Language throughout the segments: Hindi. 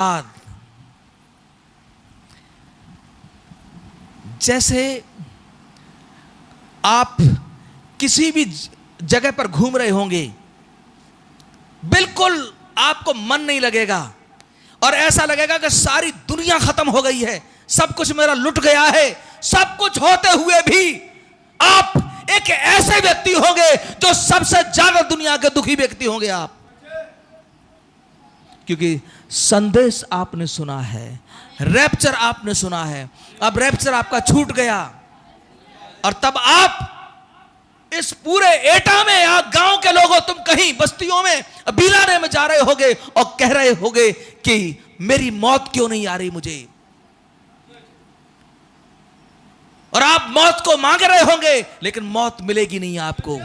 बाद जैसे आप किसी भी जगह पर घूम रहे होंगे, बिल्कुल आपको मन नहीं लगेगा और ऐसा लगेगा कि सारी दुनिया खत्म हो गई है, सब कुछ मेरा लुट गया है। सब कुछ होते हुए भी आप एक ऐसे व्यक्ति होंगे जो सबसे ज्यादा दुनिया के दुखी व्यक्ति होंगे आप, क्योंकि संदेश आपने सुना है, रैप्चर आपने सुना है। अब रैप्चर आपका छूट गया और तब आप इस पूरे एटा में या गांव के लोगों, तुम कहीं बस्तियों में बिलाने में जा रहे होगे और कह रहे होगे कि मेरी मौत क्यों नहीं आ रही मुझे, और आप मौत को मांग रहे होंगे लेकिन मौत मिलेगी नहीं आपको,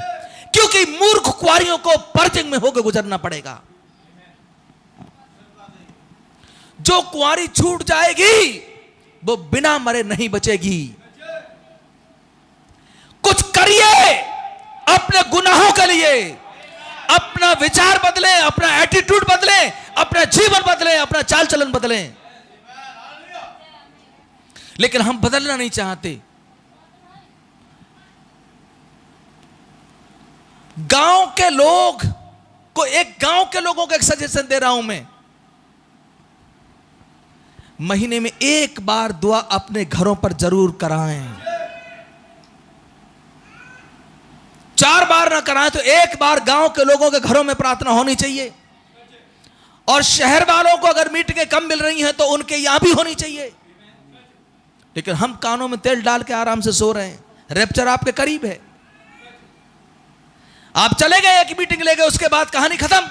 क्योंकि मूर्ख कुंवारियों को पर्जिंग में होकर गुजरना पड़ेगा। जो कुंवारी छूट जाएगी वो बिना मरे नहीं बचेगी। कुछ करिए अपने गुनाहों के लिए, अपना विचार बदलें, अपना एटीट्यूड बदलें, अपना जीवन बदलें, अपना चाल चलन बदलें। लेकिन हम बदलना नहीं चाहते। गांव के लोग को, गांव के लोगों को एक सजेशन दे रहा हूं मैं, महीने में एक बार दुआ अपने घरों पर जरूर कराएं। 4 बार ना कराएं तो एक बार गांव के लोगों के घरों में प्रार्थना होनी चाहिए। और शहर वालों को अगर मीटिंगें कम मिल रही हैं तो उनके यहां भी होनी चाहिए। लेकिन हम कानों में तेल डाल के आराम से सो रहे हैं। रैप्चर आपके करीब है। आप चले गए, एक मीटिंग ले गए, उसके बाद कहानी खत्म।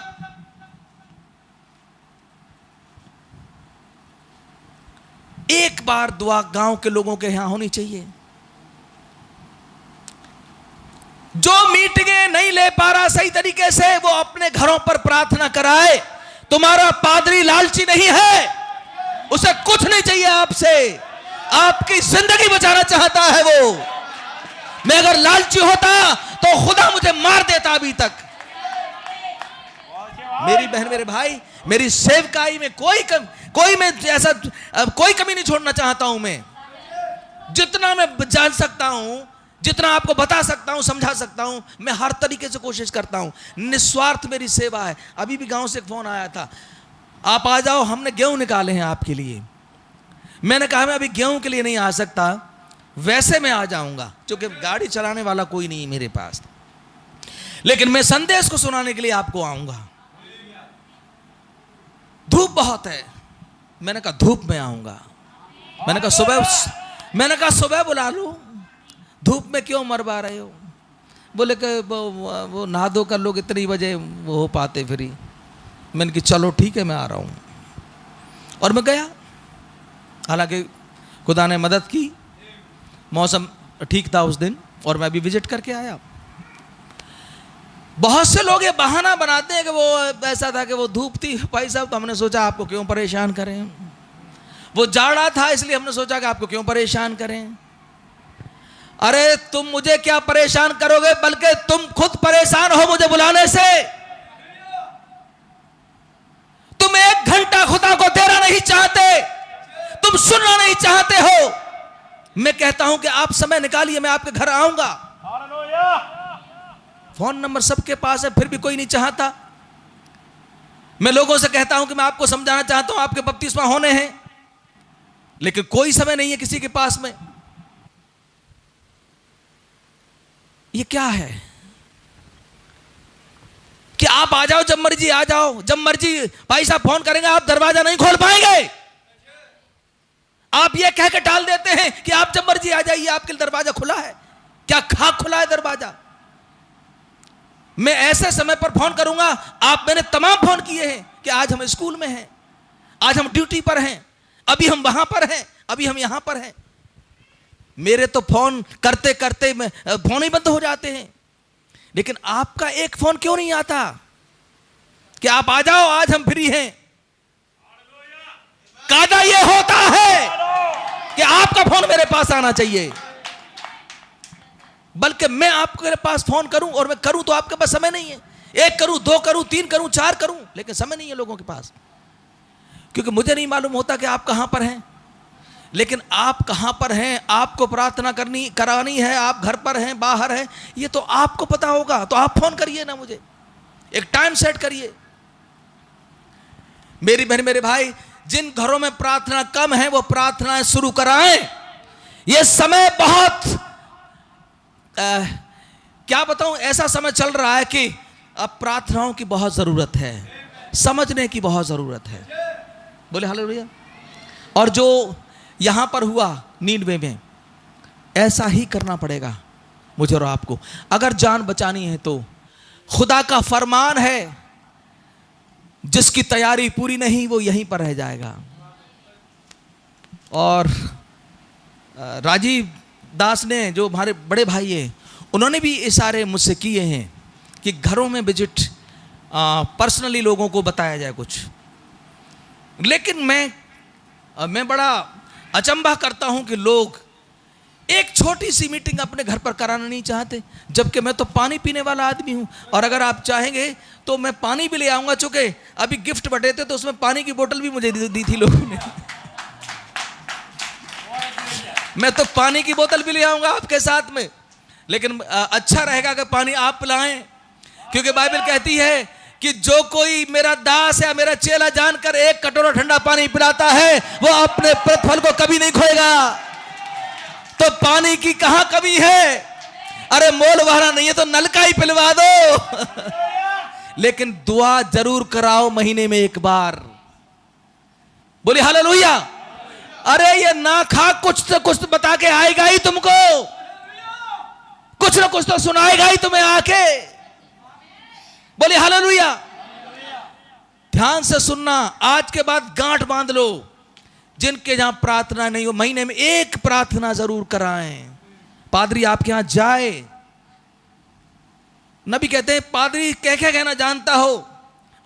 एक बार दुआ गांव के लोगों के यहां होनी चाहिए। जो मीटिंगें नहीं ले पा रहा सही तरीके से, वो अपने घरों पर प्रार्थना कराए। तुम्हारा पादरी लालची नहीं है, उसे कुछ नहीं चाहिए आपसे, आपकी जिंदगी बचाना चाहता है वो। मैं अगर लालची होता तो खुदा मुझे मार देता अभी तक। मेरी बहन, मेरे भाई, मेरी सेवकाई में कोई मैं ऐसा कोई कमी नहीं छोड़ना चाहता हूं। मैं जितना मैं जान सकता हूं, जितना आपको बता सकता हूं, समझा सकता हूं, मैं हर तरीके से कोशिश करता हूं। निस्वार्थ मेरी सेवा है। अभी भी गांव से एक फोन आया था, आप आ जाओ, हमने गेहूं निकाले हैं आपके लिए। मैंने कहा मैं अभी गेहूं के लिए नहीं आ सकता, वैसे मैं आ जाऊंगा, क्योंकि गाड़ी चलाने वाला कोई नहीं है मेरे पास, लेकिन मैं संदेश को सुनाने के लिए आपको आऊंगा। धूप बहुत है। मैंने कहा धूप में आऊंगा। मैंने कहा सुबह बुला लो, धूप में क्यों मरवा रहे हो? बोले कि वो नहा धो कर लोग इतनी बजे वो हो पाते फ्री। मैंने कहा चलो ठीक है, मैं आ रहा हूं। और मैं गया। हालांकि खुदा ने मदद की, मौसम ठीक था उस दिन, और मैं भी विजिट करके आया। बहुत से लोग ये बहाना बनाते हैं कि वो ऐसा था कि वो धूप थी भाई साहब, तो हमने सोचा आपको क्यों परेशान करें। वो जाड़ा था इसलिए हमने सोचा कि आपको क्यों परेशान करें। अरे तुम मुझे क्या परेशान करोगे, बल्कि तुम खुद परेशान हो मुझे बुलाने से। तुम 1 घंटा खुदा को देना नहीं चाहते, तुम सुनना नहीं चाहते हो। मैं कहता हूं कि आप समय निकालिए, मैं आपके घर आऊंगा। फोन नंबर सबके पास है, फिर भी कोई नहीं चाहता। मैं लोगों से कहता हूं कि मैं आपको समझाना चाहता हूं, आपके बपतिस्मा होने हैं, लेकिन कोई समय नहीं है किसी के पास में। ये क्या है कि आप आ जाओ जब मर्जी, आ जाओ जब मर्जी। भाई साहब फोन करेंगे, आप दरवाजा नहीं खोल पाएंगे। आप ये कह के टाल देते हैं कि आप जब मर्जी आ जाइए, आपके लिए दरवाजा खुला है। क्या खाक खुला है दरवाजा? मैं ऐसे समय पर फोन करूंगा। मैंने तमाम फोन किए हैं कि आज हम स्कूल में हैं, आज हम ड्यूटी पर हैं, अभी हम वहां पर हैं, अभी हम यहां पर हैं। मेरे तो फोन करते करते फोन ही बंद हो जाते हैं। लेकिन आपका एक फोन क्यों नहीं आता कि आप आ जाओ, आज हम फ्री हैं? कायदा ये होता है कि आपका फोन मेरे पास आना चाहिए, बल्कि मैं आपके पास फोन करूं, और मैं करूं तो आपके पास समय नहीं है। 1 करूं, 2 करूं, 3 करूं, 4 करूं, लेकिन समय नहीं है लोगों के पास। क्योंकि मुझे नहीं मालूम होता कि आप कहां पर हैं, लेकिन आप कहां पर हैं, आपको प्रार्थना करानी है, आप घर पर हैं, बाहर हैं, ये तो आपको पता होगा। तो आप फोन करिए ना मुझे, एक टाइम सेट करिए। मेरी बहन, मेरे भाई, जिन घरों में प्रार्थना कम है वो प्रार्थनाएं शुरू कराएं। ये समय बहुत क्या बताऊं, ऐसा समय चल रहा है कि अब प्रार्थनाओं की बहुत जरूरत है, समझने की बहुत जरूरत है। बोले हालेलुया। और जो यहां पर हुआ नीनवे में, ऐसा ही करना पड़ेगा मुझे और आपको, अगर जान बचानी है तो। खुदा का फरमान है, जिसकी तैयारी पूरी नहीं वो यहीं पर रह जाएगा। और राजीव दास ने, जो हमारे बड़े भाई हैं, उन्होंने भी इशारे मुझसे किए हैं कि घरों में विजिट पर्सनली लोगों को बताया जाए कुछ। लेकिन मैं बड़ा अचंभा करता हूं कि लोग एक छोटी सी मीटिंग अपने घर पर कराना नहीं चाहते, जबकि मैं तो पानी पीने वाला आदमी हूं। और अगर आप चाहेंगे तो मैं पानी भी ले आऊंगा, चूंकि अभी गिफ्ट बटे थे तो उसमें पानी की बोतल भी मुझे दी थी लोगों ने। मैं तो पानी की बोतल भी ले आऊंगा आपके साथ में। लेकिन अच्छा रहेगा कि पानी आप पिलाएं, क्योंकि बाइबल कहती है कि जो कोई मेरा दास या मेरा चेला जानकर एक कटोरा ठंडा पानी पिलाता है वो अपने प्रतिफल को कभी नहीं खोएगा। तो पानी की कहां कमी है? अरे मोल वहां नहीं है तो नलका ही पिलवा दो। लेकिन दुआ जरूर कराओ महीने में एक बार। बोले हालेलुया। अरे ये ना खा कुछ तो बता के आएगा ही तुमको, कुछ ना कुछ तो सुनाएगा ही तुम्हें आके। बोले हालेलुया। ध्यान से सुनना, आज के बाद गांठ बांध लो। जिनके जहां प्रार्थना नहीं हो, महीने में एक प्रार्थना जरूर कराएं। पादरी आपके यहां जाए, नबी कहते हैं पादरी क्या क्या कहना जानता हो,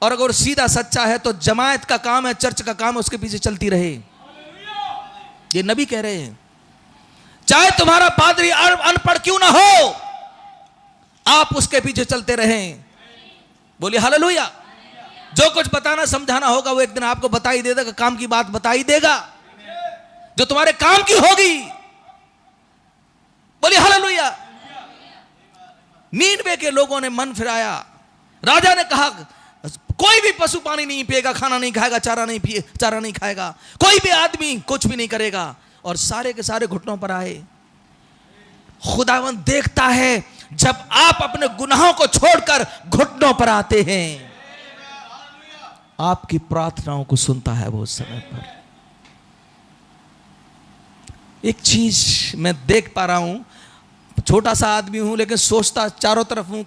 और अगर सीधा सच्चा है तो जमायत का काम है, चर्च का काम है, उसके पीछे चलती रहे। ये नबी कह रहे हैं। चाहे तुम्हारा पादरी अनपढ़ क्यों ना हो, आप उसके पीछे चलते रहें। बोलिए हालेलुया। जो कुछ बताना समझाना होगा वो एक दिन आपको बता ही देगा, काम की बात बता ही देगा जो तुम्हारे काम की होगी। बोलिए हालेलुया। नीनवे के लोगों ने मन फिराया। राजा ने कहा कोई भी पशु पानी नहीं पिएगा, खाना नहीं खाएगा, चारा नहीं खाएगा, कोई भी आदमी कुछ भी नहीं करेगा। और सारे के सारे घुटनों पर आए। खुदावंद देखता है जब आप अपने गुनाहों को छोड़कर घुटनों पर आते हैं, आपकी प्रार्थनाओं को सुनता है वो उस समय पर। एक चीज मैं देख पा रहा हूं, छोटा सा आदमी हूं लेकिन सोचता चारों तरफ हूं कि